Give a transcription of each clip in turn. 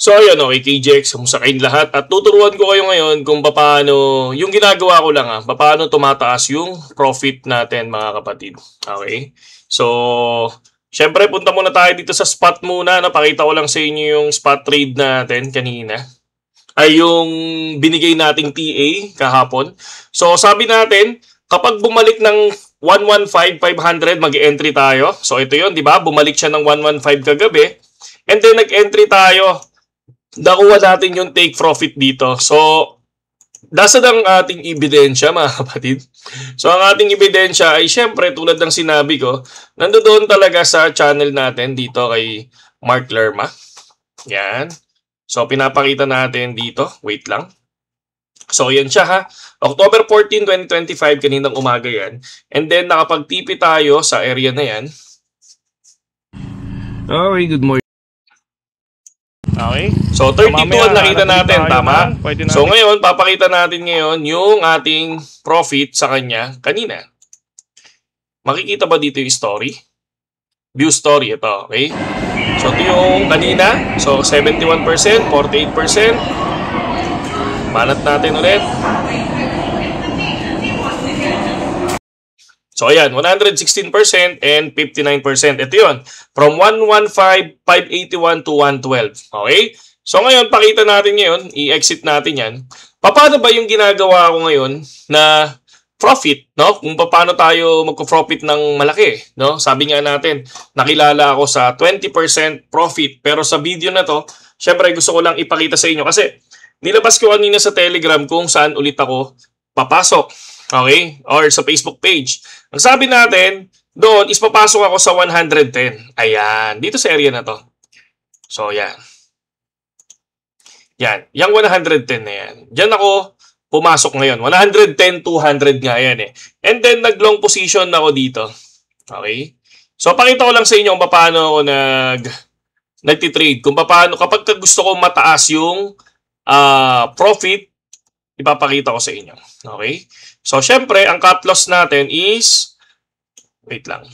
So ayun, okay, KJX, kumusta kayong lahat? At tuturuan ko kayo ngayon kung paano, yung ginagawa ko lang paano tumataas yung profit natin mga kapatid. Okay? So, syempre punta muna tayo dito sa spot muna. Pakita ko lang sa inyo yung spot trade natin kanina. Ay yung binigay nating TA kahapon. So sabi natin, kapag bumalik ng 115,500, mag-entry tayo. So ito yun, di ba? Bumalik siya ng 115 kagabi. And then nag-entry tayo. Nakuha natin yung take profit dito. So, nasa ang ating ebidensya mga kapatid. So, ang ating ebidensya ay syempre tulad ng sinabi ko, nandoon talaga sa channel natin dito kay Mark Lerma. Yan. So, pinapakita natin dito. Wait lang. So, yan siya ha. October 14, 2025, kaninang umaga yan. And then, nakapag-TP tayo sa area na yan. Okay, good morning. Okay. So, 32 ang nakita natin. Tama? So, ngayon, papakita natin ngayon yung ating profit sa kanya kanina. Makikita ba dito yung story? View story. Ito. Okay? So, ito yung kanina. So, 71%, 48%. Manat natin ulit. So, ayan, 116% and 59%. Ito yun. From 115,581 to 112. Okay? So, ngayon, pakita natin ngayon. I-exit natin yan. Paano ba yung ginagawa ko ngayon na profit, no? Kung paano tayo magko-profit ng malaki, no? Sabi nga natin, nakilala ako sa 20% profit. Pero sa video na to, syempre gusto ko lang ipakita sa inyo kasi nilabas ko kanina sa Telegram kung saan ulit ako papasok. Okay? Or sa Facebook page. Ang sabi natin, doon is papasok ako sa 110. Ayan. Dito sa area na to. So, yan. Yan. Yang 110 na yan. Diyan ako pumasok ngayon. 110, 200 nga yan eh. And then, nag-long position ako dito. Okay? So, pakita ko lang sa inyo kung paano ako nagtitrade. Kung paano, kapag gusto ko mataas yung profit, ipapakita ko sa inyo. Okay? So, syempre, ang cut loss natin is, wait lang,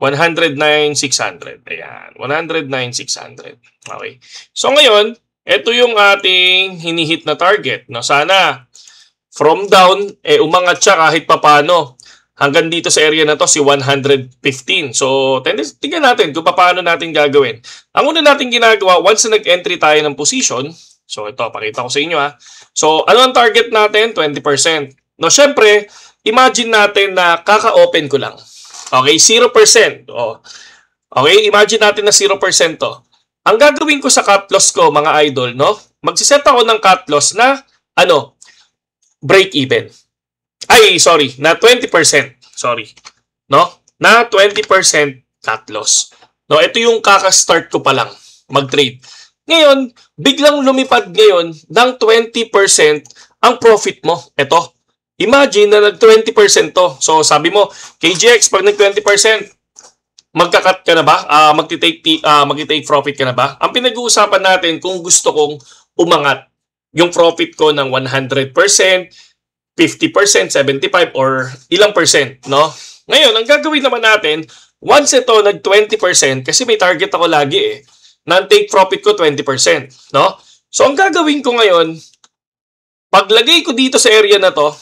109,600. Ayan, 109,600. Okay. So, ngayon, ito yung ating hinihit na target. No? Sana, from down, umangat siya kahit papano. Hanggang dito sa area na to, si 115. So, tingnan natin kung paano natin gagawin. Ang una natin ginagawa, once na nag-entry tayo ng position, so, ito, pakita ko sa inyo ha. So, ano ang target natin? 20%. No, syempre, imagine natin na kaka-open ko lang. Okay, 0%. Oh. Okay, imagine natin na 0% to. Ang gagawin ko sa cut loss ko, mga idol, no? Magsiset ako ng cut loss na, break even. Ay, sorry, na 20%. Sorry. No? Na 20% cut loss. No, ito yung kaka-start ko pa lang mag-trade. Ngayon, biglang lumipad ngayon ng 20% ang profit mo. Ito. Imagine na nag-20% to. So, sabi mo, KGX, pag nag-20%, magka-cut ka na ba? Magti-take profit ka na ba? Ang pinag-uusapan natin kung gusto kong umangat yung profit ko ng 100%, 50%, 75%, or ilang percent, no? Ngayon, ang gagawin naman natin, once ito nag-20%, kasi may target ako lagi non-take profit ko 20%, no? So, ang gagawin ko ngayon, paglagay ko dito sa area na to,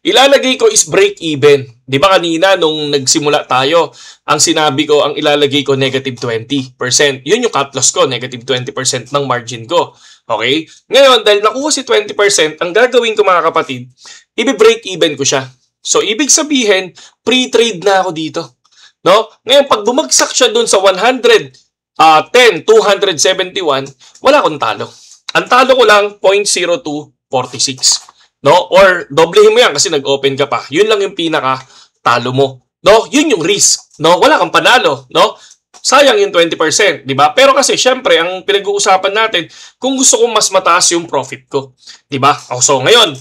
ilalagay ko is break even. Di ba kanina, nung nagsimula tayo, ang sinabi ko, ang ilalagay ko negative 20%. Yun yung cut loss ko, negative 20% ng margin ko. Okay? Ngayon, dahil nakuha si 20%, ang gagawin ko mga kapatid, i-break even ko siya. So, ibig sabihin, pre-trade na ako dito. No? Ngayon, pag bumagsak siya dun sa 110, 271, wala akong talo. Ang talo ko lang, 0.0246. No? Or, doblehin mo yan kasi nag-open ka pa. Yun lang yung pinaka-talo mo. No? Yun yung risk. No? Wala kang panalo. No? Sayang yung 20%. Diba? Pero kasi, syempre, ang pinag-uusapan natin, kung gusto kong mas mataas yung profit ko. Diba? So, ngayon,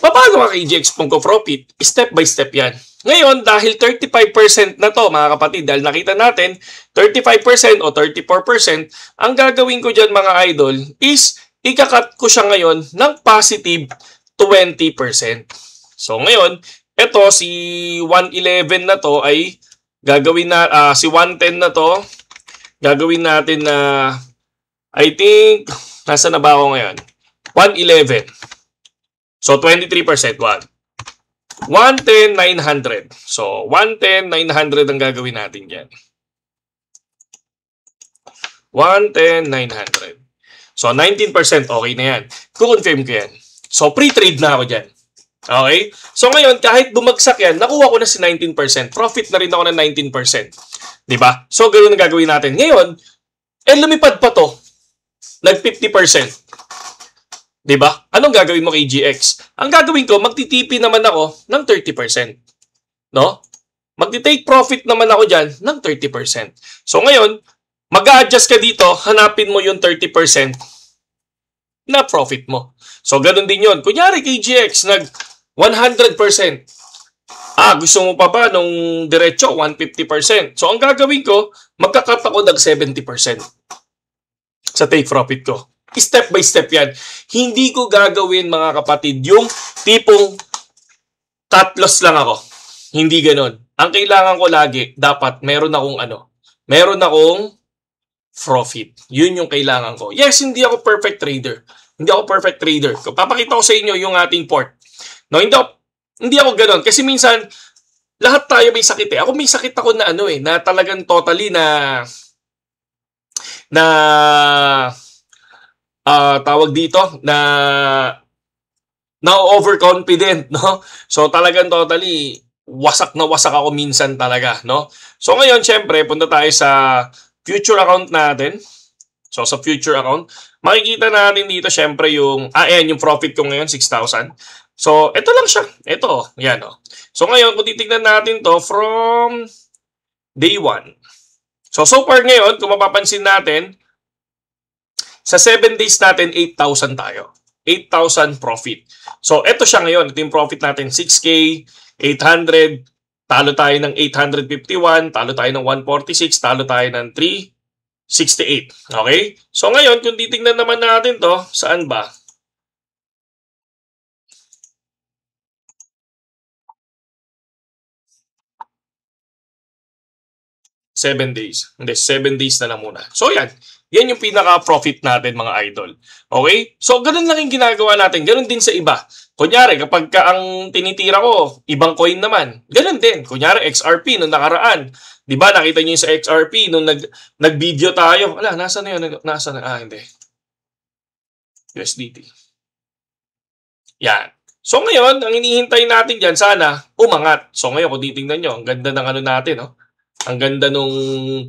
paano ka KGX profit? Step by step yan. Ngayon, dahil 35% na to mga kapatid, dahil nakita natin 35% o 34%, ang gagawin ko dyan mga idol is ikakat ko siya ngayon ng positive 20%. So ngayon, ito si 111 na to ay gagawin na, si 110 na to, gagawin natin na, I think, nasa na ba ako ngayon? 111. So, 23%. 110, 900. So, 110, 900 ang gagawin natin dyan. 110, 900. So, 19%. Okay na yan. Kukonfirm ko yan. So, pre-trade na ako dyan. Okay? So, ngayon, kahit bumagsak yan, nakuha ko na si 19%. Profit na rin ako ng 19%. Diba? So, ganoon ang gagawin natin. Ngayon, lumipad pa to. Nag 50%. Diba? Anong gagawin mo kay GX? Ang gagawin ko, magtitipi naman ako ng 30%. No? Magti-take profit naman ako dyan ng 30%. So, ngayon, mag-a-adjust ka dito, hanapin mo yung 30% na profit mo. So, ganun din yun. Kunyari kay GX, nag 100%. Gusto mo pa ba nung diretso, 150%? So, ang gagawin ko, magkakat ako ng 70% sa take profit ko. Step by step yan. Hindi ko gagawin, mga kapatid, yung tipong cut loss lang ako. Hindi ganun. Ang kailangan ko lagi, dapat meron akong profit. Yun yung kailangan ko. Yes, hindi ako perfect trader. Papakita ko sa inyo yung ating port. No, hindi ako ganoon kasi minsan lahat tayo may sakit eh. Ako may sakit ako na na talagang totally na tawag dito na overconfident, no? So talagang totally wasak na wasak ako minsan talaga, no? So ngayon, syempre, punta tayo sa future account natin. So sa future account, makikita natin dito syempre yung ayan yung profit ko ngayon 6,000. So ito lang siya. Ito, yan oh. So ngayon kung titingnan natin to from day 1. So far ngayon, kung mapapansin natin, sa 7 days natin 8,000 tayo. 8,000 profit. So ito siya ngayon, ito yung profit natin 6K, 800, talo tayo ng 851, talo tayo ng 146, talo tayo ng 368. Okay? So ngayon, kung titingnan naman natin to, saan ba? Seven days. Hindi, 7 days na lang muna. So yan. Yan yung pinaka-profit natin, mga idol. Okay? So ganun lang yung ginagawa natin. Ganun din sa iba. Kunyari, kapag ang tinitira ko, ibang coin naman. Ganun din. Kunyari, XRP nung nakaraan. Diba, nakita niyo yung sa XRP nung nag-video tayo. Wala, nasa na yun? Nasa na? Hindi. USDT. Yan. So ngayon, ang inihintay natin dyan, sana umangat. So ngayon, kung titingnan nyo, ang ganda ng natin, no? Ang ganda nung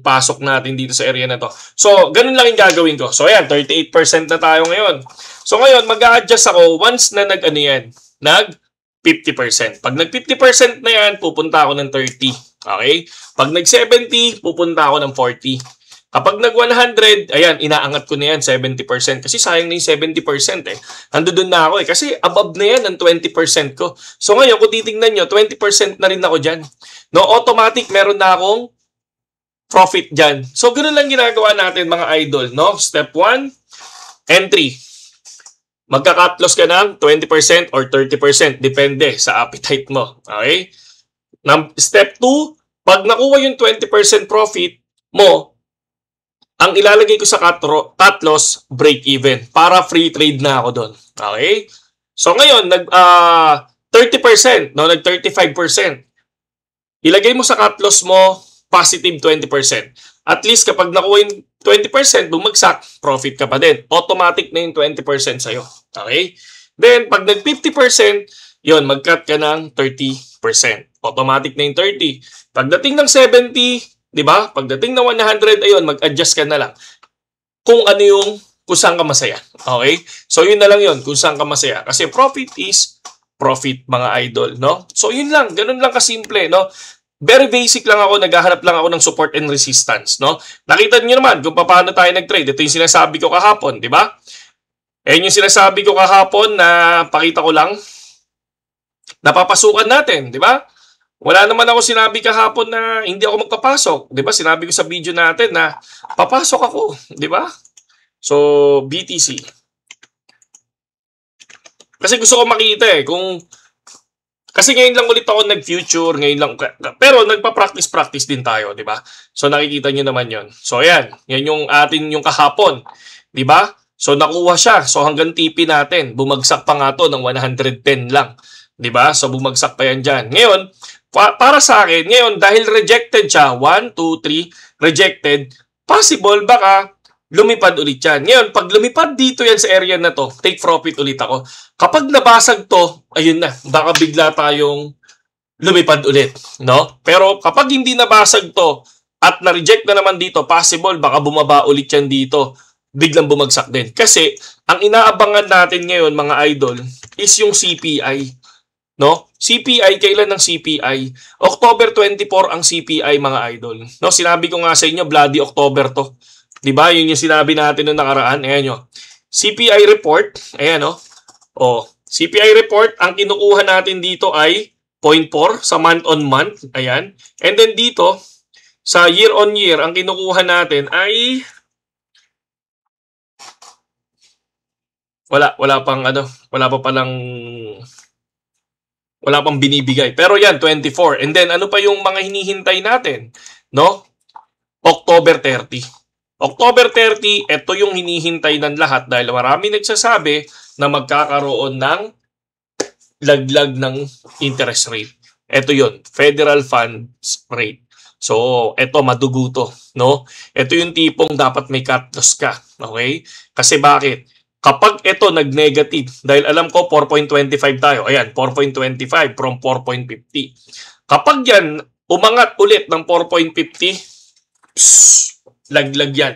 pasok natin dito sa area na to. So, ganun lang yung gagawin ko. So, ayan, 38% na tayo ngayon. So, ngayon, mag-a-adjust ako once na nag 50%. Pag nag 50% na yan, pupunta ako ng 30. Okay? Pag nag 70, pupunta ako ng 40. Kapag nag 100, ayan, inaangat ko na yan 70%. Kasi sayang na yung 70% eh. Ando doon na ako eh. Kasi above na yan ang 20% ko. So ngayon, kung titingnan nyo, 20% na rin ako dyan. No, automatic, meron na akong profit dyan. So ganoon lang ginagawa natin, mga idol. No? Step 1, entry. Magka-cut loss ka ng 20% or 30%. Depende sa appetite mo. Okay? Step 2, pag nakuha yung 20% profit mo, ang ilalagay ko sa cut loss, break even. Para free trade na ako doon. Okay? So ngayon, 30%, no? Nag 35%. Ilagay mo sa cut loss mo, positive 20%. At least kapag nakuha yung 20%, bumagsak, profit ka pa din. Automatic na yung 20% sa'yo. Okay? Then, pag nag 50%, yun, mag-cut ka ng 30%. Automatic na yung 30. Pagdating ng 70, di ba? Pagdating ng 100, ayun, mag-adjust ka na lang. Kung saan ka masaya. Okay? So, yun na lang yun, kung saan ka masaya. Kasi profit is profit, mga idol, no? So, yun lang. Ganun lang kasimple, no? Very basic lang ako. Naghahanap lang ako ng support and resistance, no? Nakita niyo naman kung paano tayo nag-trade. Ito yung sinasabi ko kahapon, di ba? Ayun yung sinasabi ko kahapon na pakita ko lang. Napapasukan natin, di ba? Wala naman ako sinabi kahapon na hindi ako magpapasok. Di ba? Sinabi ko sa video natin na papasok ako. Di ba? So, BTC. Kasi gusto ko makita kung Kasi ngayon lang ulit ako nag-future, ngayon lang, pero nagpa-practice din tayo, di ba? So nakikita nyo naman yon. So ayan, yan yung atin yung kahapon, di ba? So nakuha siya, so hanggang TP natin, bumagsak pa nga to ng 110 lang, di ba? So bumagsak pa yan dyan. Ngayon, para sa akin, ngayon dahil rejected siya, 1, 2, 3, rejected, possible baka lumipad ulit yan. Ngayon, pag lumipad dito yan sa area na to, take profit ulit ako. Kapag nabasag to, ayun na, baka bigla tayong lumipad ulit, no? Pero kapag hindi nabasag to at na-reject na naman dito, possible baka bumaba ulit yan dito, biglang bumagsak din. Kasi ang inaabangan natin ngayon, mga idol, is yung CPI, no? CPI, kailan ng CPI? October 24 ang CPI, mga idol. No, sinabi ko nga sa inyo, bloody October to. 'Di ba? Yun yung sinabi natin noong nakaraan. Ayan nyo. CPI report. Ayan o. Oh, CPI report, ang kinukuha natin dito ay 0.4 sa month on month. Ayan. And then dito, sa year on year, ang kinukuha natin ay wala pang binibigay. Pero yan, 24. And then, ano pa yung mga hinihintay natin? No? October 30. October 30, ito yung hinihintay ng lahat dahil marami nagsasabi na magkakaroon ng laglag ng interest rate. Ito yun, federal funds rate. So, ito madugo to, no? Ito yung tipong dapat may cut loss ka, okay? Kasi bakit? Kapag ito nag-negative, dahil alam ko 4.25 tayo, ayan, 4.25 from 4.50. Kapag yan, umangat ulit ng 4.50, laglag yan.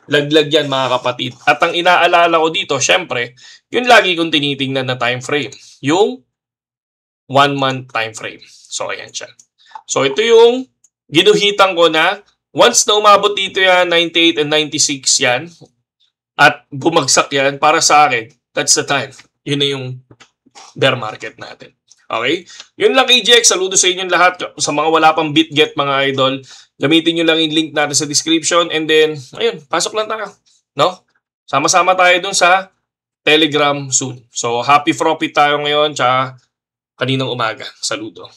Laglag yan, mga kapatid. At ang inaalala ko dito, syempre, yun lagi kong tinitingnan na time frame. Yung 1 month time frame. So, ayan siya. So, ito yung ginuhitan ko na once na umabot dito yan, 98 and 96 yan, at bumagsak yan, para sa akin, that's the time. Yun na yung bear market natin. Okay? Yun lang, KJX. Saludo sa inyong lahat. Sa mga wala pang BitGet, mga idol, gamitin nyo lang yung link natin sa description. And then, ayun, pasok lang tayo. No? Sama-sama tayo dun sa Telegram soon. So, happy profit tayo ngayon. Tsaka kaninang umaga. Saludo.